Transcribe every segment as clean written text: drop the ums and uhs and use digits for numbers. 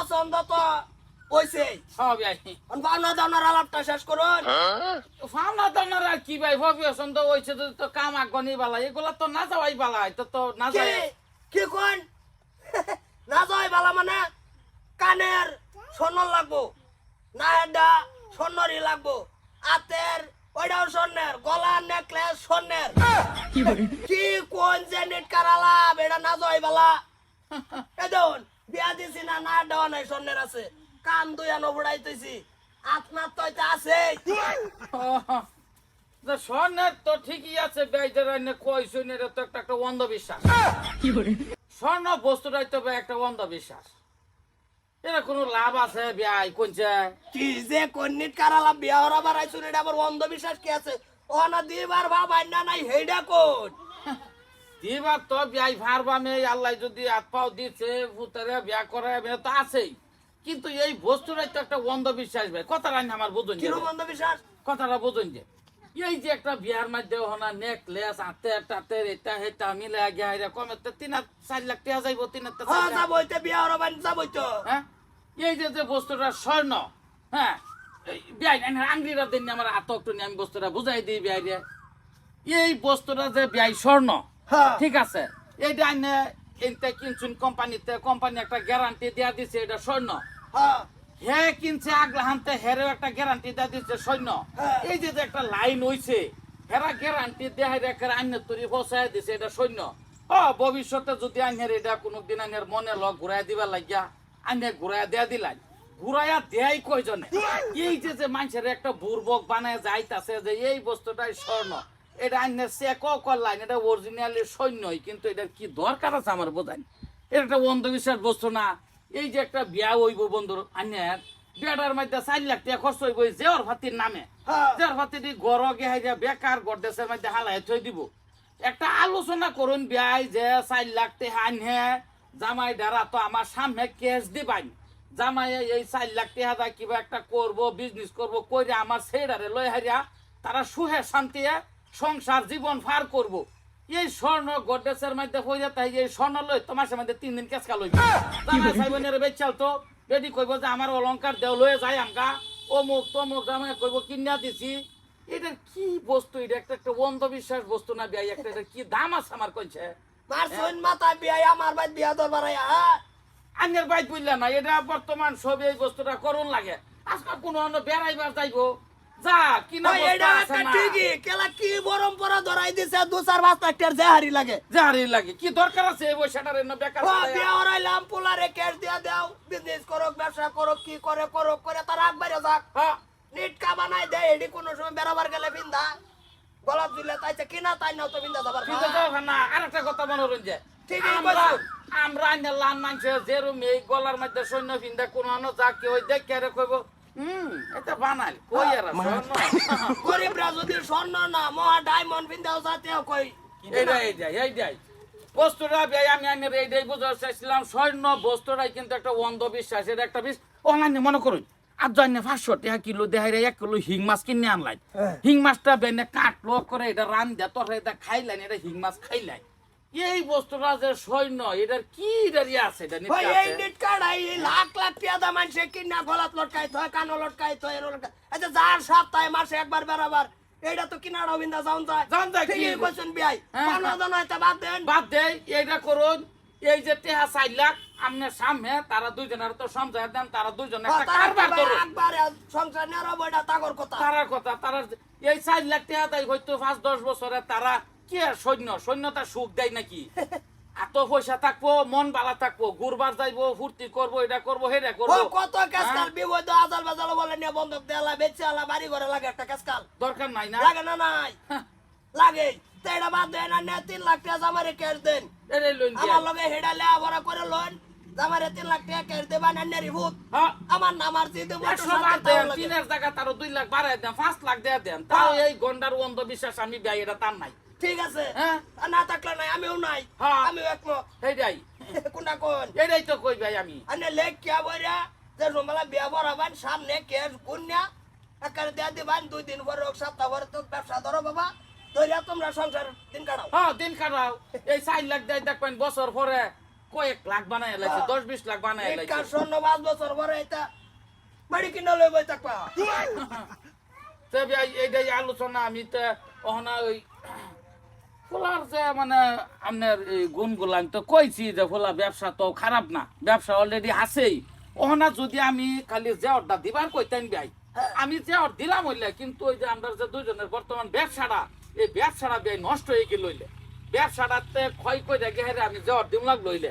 পছন্দ তো হইছে হ্যাঁ ভাই পাওনা দাওনার আলাপটা শেষ করুন ফাউনা দানার আর কি ভাই পছন্দ হয়েছে তো কাম আগনি বালা এগুলা তো না যাওয়াই বালা তো না কি যায় কি কোন না যাই বালা মানে কানের স্বর্ণ লাগবো না এটা স্বর্ণরই লাগবো হাতের ওইটাও স্বর্ণের গলার নেকলেস স্বর্ণের কি কোন যে নেট কারালা এটা না যাই বালা এ দেখুন বিয়া দিছি না না দেওয়া নাই স্বর্ণের আছে কান দুই আনো বুড়াইতেছি আপনার তো এটা আছে স্বর্ণের তো ঠিকই আছে বেজের কই শুনে তো একটা অন্ধবিশ্বাস স্বর্ণ বস্তুটাই তো একটা অন্ধবিশ্বাস এটা কোনো লাভ আছে বিয়াই কোনছে কি যে কন্নিট কারালা বিয়া হরা বাড়াইছুন এটা আবার অন্ধবিশ্বাস কি আছে ও না দিবার ভাবাই না নাই হেইডা কোন দিবার তো বিয়াই ফারবামে আল্লাহ যদি হাত পাও দিচ্ছে ভূতারে বিয়া করে তো আছেই কিন্তু এই বস্তুটাই তো একটা অন্ধবিশ্বাস ভাই কথাটা আমার বুঝুন কিরকম অন্ধবিশ্বাস কথাটা বুঝুন যে এই যে একটা বিয়ার মধ্যে হনা নেকলেস হাতে টাতে এটা হেটা মিলে গিয়ে কমে 3-4 লাখ টাকা যাইব 3-4 হ্যাঁ লাখ যাবই তো বিয়া হরা বান যাবই তো হ্যাঁ এই যে বস্তুটা স্বর্ণ হ্যাঁ বিয়াই আংরিরা দিন আমার হাত একটু নিয়ে আমি বস্তুটা বুঝাই দিই বিয়াই রে এই বস্তুটা যে বিয়াই স্বর্ণ হ্যাঁ ঠিক আছে এইটা আইনে এইটা কিনছুন কোম্পানিতে কোম্পানি একটা গ্যারান্টি দেয়া দিছে এটা স্বর্ণ হ্যাঁ হে কিনছে আগলা হানতে হেরেও একটা গ্যারান্টি দেয়া দিচ্ছে সৈন্য হ্যাঁ। এই যে একটা লাইন হইছে হেরা গ্যারান্টি দেয়া রেখে আইনের তৈরি বসায় দিছে এটা সৈন্য ভবিষ্যতে যদি আইনের এটা কোনোদিন আইনের মনে লগ ঘুরাই দিবার লাগিয়া আইনে ঘুরাই দেয়া দিলাই ঘুরাইয়া দেয়াই কয়জনে এই যে মানুষের একটা বুর্বক বানায় যাইতাছে যে এই বস্তুটাই স্বর্ণ এটা আইনের চেক করলাইন এটা অরিজিনালি সৈন্যই কিন্তু এটার কি দরকার আছে আমার বোঝাই এটা একটা অন্ধবিশ্বাস বস্তু না এই যে একটা বিয়া হইব বন্ধুর আইনের বিয়াটার মধ্যে 4 লাখ টাকা খরচ হইব জেওর ভাতির নামে হ্যাঁ। জেওর ভাতি গড় গেহাইয়া বেকার গড়দেশের মধ্যে হালাই থই দিব একটা আলোচনা করুন বিয়াই যে 4 লাখ টাকা আনহে জামাই দ্বারা তো আমার সামনে কেস দিবাই জামাই এই 4 লাখ টাকা দা কিবা একটা করব বিজনেস করব কইরা আমার ছেড়ারে লই হারিয়া তারা সুখে শান্তিতে সংসার জীবন পার করব এই স্বর্ণ গডেসের মধ্যে হইয়া তাই এই স্বর্ণ লই তোমার মধ্যে 3 দিন কেসকা লই জামাই সাইবনের বেচাল তো বেডি কইব যে আমার অলংকার দেও লয়ে যাই আমকা অমুক তমুক জামাই কইব কিনা দিছি এটা কি বস্তু এটা একটা অন্ধবিশ্বাস বস্তু না বিয়াই একটা এটা কি দাম আছে আমার কইছে মার সৈন মাথা বিয়া আমার বাদ বিয়া দরবার আয়া আন্যের বাইক বুঝলা না এটা বর্তমান সব এই বস্তুটা করুন লাগে আজকাল কোনো অন্য বেড়াইবার যাইবো যা কিনা ওই বস্তু এটা আছে একটা না ঠিকই কেলা কি পরম্পরা ধরাই দিছে 2-4 লাখ টাকার জেহারি লাগে জাহারি লাগে কি দরকার আছে এই বৈশাটার এনে বেকার ও খাটাইয়া? বিয়া হরাইলাম পোলারে ক্যাশ দিয়া দাও বিজনেস করো ব্যবসা করো কি করে করো করে তার আগবারে যাক হ্যাঁ নিটকা বানাই দেয় এডি কোন সময় বেরাবার গেলে বিন্দা গলা ঝুলে তাইছে কিনা তাই নাও তো বিন্দা যাবার কিন্তু যাও না আরেকটা কথা মনে রইন যে ঠিকই আমরা কইছো। আমরা আইনের লান মানছে যেরম এই গলার মধ্যে সৈন্য ফিন্দা কোন আনো যা কি ওই দেখে আরে কইব এটা বানাল কই আর স্বর্ণ গরিবরা যদি স্বর্ণ না মহা ডায়মন্ড বিন্দাও যাতেও কই এইটাই বস্তুটা ভাই আমি আইনের এইটাই বুঝার চাইছিলাম স্বর্ণ বস্তুটাই কিন্তু একটা অন্ধবিশ্বাস এটা একটা অনলাইনে মনে করুন আর জন্য 500 টাকা কিলো দেখাই 1 কিলো হিং মাছ কিনে আনলাই হিং মাছটা বেনে কাটলো করে এটা রান দে তোর এটা খাইলাই এটা হিং মাছ খাইলাই এই বস্তুটা যে সৈন্য এটার কি দাঁড়িয়ে আছে এটা ওই এই নিটকাড়া এই লাখ লাখ টাকা দাম আনছে কিনা গলাত লটকাই থয় কানো লটকাই থয় আচ্ছা যার সপ্তাহে মাসে একবার বেরাবার এইটা তো কিনা রবিন্দা যাউন যায় যাউন যায় কি? ঠিকই কইছেন বিয়াই হ্যাঁ, কানো দানো এটা বাদ দেন বাদ দেয় এইটা করুন এই যে টেহা 4 লাখ আপনার সামনে তারা দুইজনের তো সমঝায় দেন তারা দুইজন একটা কারবার করুন একবার সংসার নেরা বইটা তাগর কথা তারার কথা তারা এই 4 লাখ টাকা দেয় হয়তো 5-10 বছরে তারা কি আর সৈন্যতা সুখ দেয় নাকি এত পয়সা থাকবো মন ভালো থাকবো ঘুরবার যাইবো ফুর্তি করবো এটা করবো হেটা ও করবো কত কাজকাল বিবদ আজাল বাজাল বলে নিয়ে বন্ধক দেলা বেচে আলা বাড়ি ঘরে লাগে একটা কাজকাল দরকার নাই না লাগে না নাই লাগে তেড়া বাদ দেন আর 3 লাখ টাকা জামারে ক্যাশ দেন এরে লইন দিয়া আমার লগে হেডা লেয়া ভরা করে লোন জামারে 3 লাখ টাকা ক্যাশ দেবা না নেরি ভূত হ্যাঁ আমার নামার জিদে 100 বার দেন 3 এর জায়গা তার 2 লাখ বাড়ায় দেন 5 লাখ দেয়া দেন তাও এই গন্ডার অন্ধবিশ্বাস আমি ভাই এটা তার নাই ঠিক আছে হ্যাঁ আর না থাকলে নাই আমিও নাই হ্যাঁ। আমিও একমত এইটাই কোনটা কোন এটাই তো কই ভাই আমি আনে লেখ কিয়া বইরা যে রুমালা বিয়া ভরাবান সামনে ক্যাশ গুন্যা একার দেয়া দিবান 2 দিন পরে হোক সপ্তাহ পরে তো ব্যবসা ধরো বাবা ধরিয়া তোমরা সংসার দিন কাটাও হ্যাঁ দিন কাটাও এই 4 লাখ দেয় দেখবেন বছর পরে কয়েক লাখ বানায় লাইছে 10-20 লাখ বানায় লাইছে কার স্বর্ণ 5 বছর পরে এটা বাড়ি কিনা লই বই থাকবা তবে এইটাই আলোচনা আমি তো ওহনা ওই ফোলার যে মানে আপনার এই গুণগুলো আমি তো কইছি যে ফোলা ব্যবসা তো খারাপ না ব্যবসা অলরেডি আছেই ওহনা যদি আমি খালি যে অর্ডার দিবার কইতেন ভাই আমি যে অর্ডার দিলাম হইলে কিন্তু ওই যে আমরা যে দুজনের বর্তমান ব্যবসাটা এই ব্যবসাটা ভাই নষ্ট হয়ে গেল হইলে ব্যবসাটাতে ক্ষয় করে গেলে আমি যে অর্ডার দিম লাগলো হইলে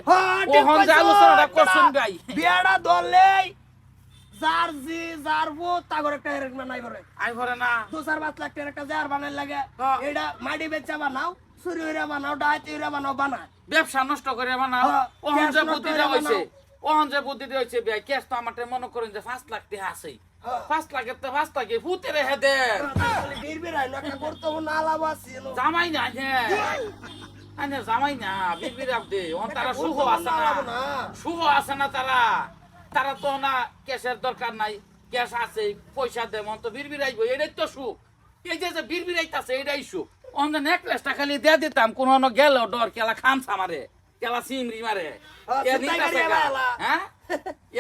ওহন যে আলোচনাটা করছেন ভাই বিয়াটা ধরলেই যার জি যার বুত তাগর একটা হেরেক বানাই পরে আই ভরে না 2-4 লাখ টাকার একটা জার বানাই লাগে হ্যাঁ। এটা মাটি বেচা বানাও চুরি হইরা বানাও ডাইতে হইরা বানাও বানায় ব্যবসা নষ্ট করে বানাও হ্যাঁ, ওহন ক্যাশ যে নষ্ট বুদ্ধি করে হইছে বানাও। ওহন যে বুদ্ধি হইছে ভাই ক্যাশ তো আমারটা মনে করেন যে 5 লাখ টাকা আছেই হ্যাঁ। 5 লাখের তো 5 লাখে ফুতে রেখে দে বীর বিরাই না একটা গুরুত্বপূর্ণ আলাপ আছে জামাই না আনে জামাই না বিবির আবদে ওন তারা শুভ আছে না শুভ আছে না তারা তো না ক্যাশের দরকার নাই ক্যাশ আছে পয়সা দে মন তো বিড়বির আইব এটাই তো সুখ এই যে বিড়বির আইতাছে এটাই সুখ অন নেকলেসটা খালি দিয়ে দিতাম কোন গেল ডর কেলা খামছা মারে কেলা সিমরি মারে এ নিতাছে গা হ্যাঁ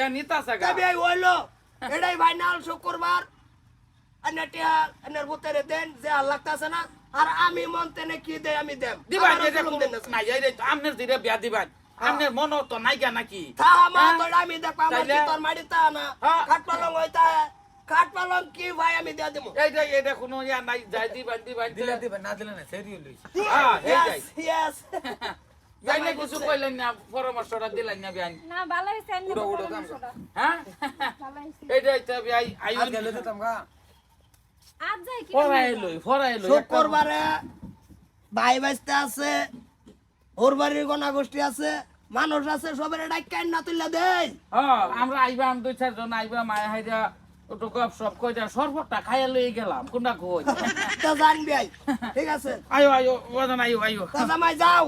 এ নিতাছে গা তবে হইলো এটাই ফাইনাল শুক্রবার আন্নাটিয়া আন্নার বুতেরে দেন যে আল্লাহ আছে না আর আমি মনতেনে কি দেই আমি দেব দিবাই এটা কোন নাই যাই রে আমনের দিরে বিয়া দিবাই আমনের মন তো নাইগা নাকি থামা তো আমি দেখবা আমার তাইলে? কি তোর মাড়ি তা না হ্যাঁ। খাট পালং হইতা খাট পালং কি ভাই আমি দিয়া দেব এইটা কোনো ইয়া নাই যাই দিবাই দিলে দিবে না দিলে না সেরিও লইছি হ্যাঁ এই যাই ইয়েস ইয়েস যাই না কিছু কইলেন না পরামর্শটা দিলেন না বিয়ান না ভালো হইছে আমি উড়ো উড়ো কাম পরামর্শটা। হ্যাঁ ভালো হইছে এইটাই তো বিয়াই আর আইন গেলে দিতাম গা আজ যাই কি ফরাইলো শুক্রবারে ভাই বাইস্তে আছে ওর বাড়ির গনা গোষ্ঠী আছে মানুষ আছে সবের ডাক্কাই না তুইলা দেই হ্যাঁ আমরা আইবাম 2-4 জন আইবা মায়া হাইরা ওটু গপ সব কইটা সর্বটা খাইয়া লই গেলাম কোনটা কই তা জানবি আই ঠিক আছে আয়ো বাজান আয়ো তা জামাই যাও